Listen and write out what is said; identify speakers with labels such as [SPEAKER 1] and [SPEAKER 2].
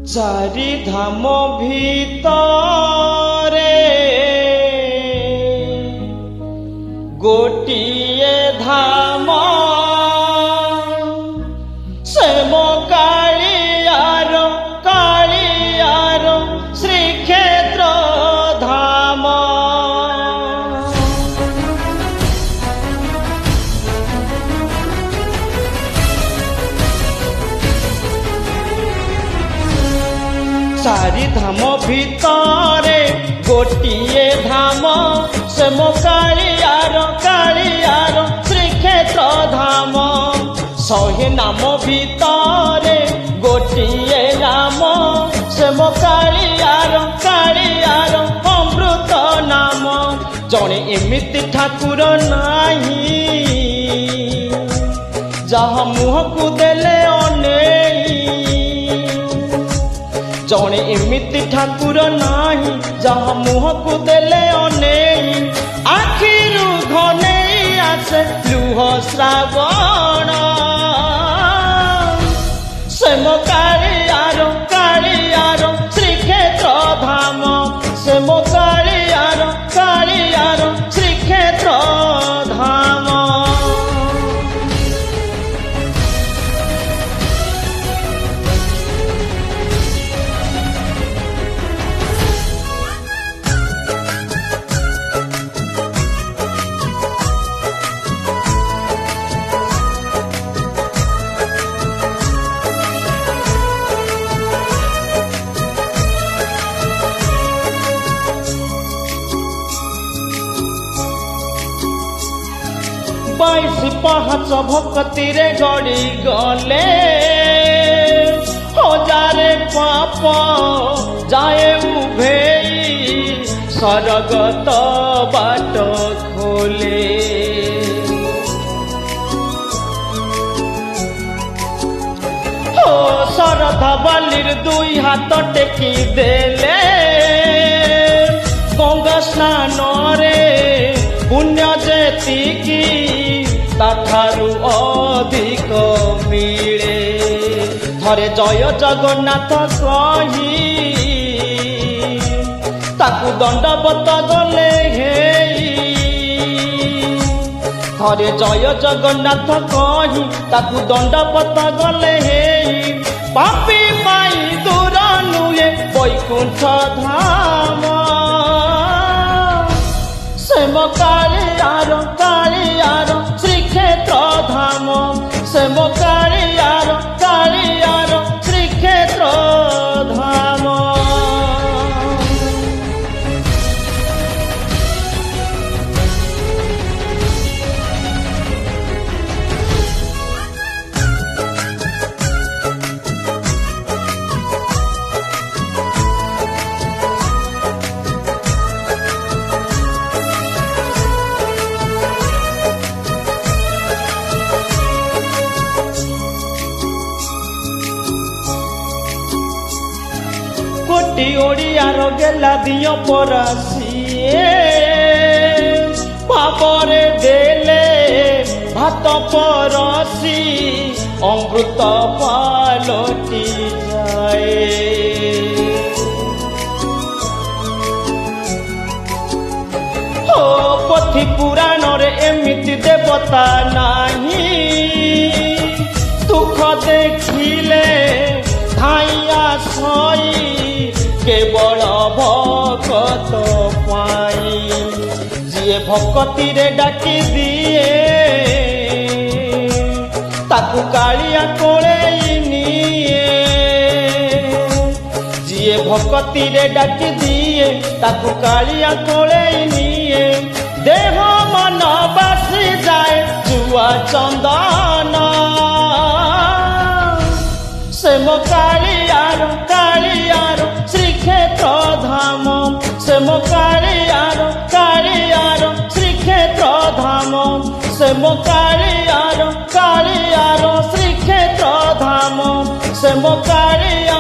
[SPEAKER 1] चारि धाम भितरे गोटिए धाम से मो कालियार श्रीक्षेत्र धाम। चारि धाम भितरे गोटिए धाम से मो कालियार श्रीक्षेत्र धाम। शहे नाम भितरे गोटिए नाम से मो कालियार अमृत नाम। जणे एमिति ठाकुर नाही जहा मुह को देले अनेई। जणे एमिति ठाकुर नाही जहा मुह को देले अनेई। आखिरु घनेई आसे लुह श्रावण से मो कालियार श्रीक्षेत्र धाम से मो कालियार श्रीक्षेत्र धाम। बाईस पाहाच भक्ति रे गड़ी गले हजारे पाप जाए उभेई सरगत बाट खोले। हो सरधा बालिर दुई हाथ टेकी देले गंगा स्नान रे पुण्य जेतिकी ताठारु अधिक मिले। थरे जय जगन्नाथ कही ताकु दंडवत गले हेई। थरे जय जगन्नाथ कही ताकु दंडवत गले हेई। पापी पाई दूर नुए वैकुंठ धाम से मो कालियार श्रीक्षेत्र धाम से मो कालियार श्रीक्षेत्र धाम। कोटी ओडियार गेला दियो परासिए भावरे देले भात परसी अमृत पालटी जाए। हो पथि पुराण रे एमिति देवता नाही दुख देखिले धाइया सई केवल भगत पाई। जिए भक्ति रे डाकी दिए ताकु कालिया कोलेई निए। जिए भक्ति रे डाकी दिए ताकु कालिया कोलेई निए। देह मन बासी जाए जुआ चंदन से मो कालियार श्रीक्षेत्र धाम से मो कालियार श्रीक्षेत्र धाम से मो कालियार श्रीक्षेत्र धाम से मो कालियार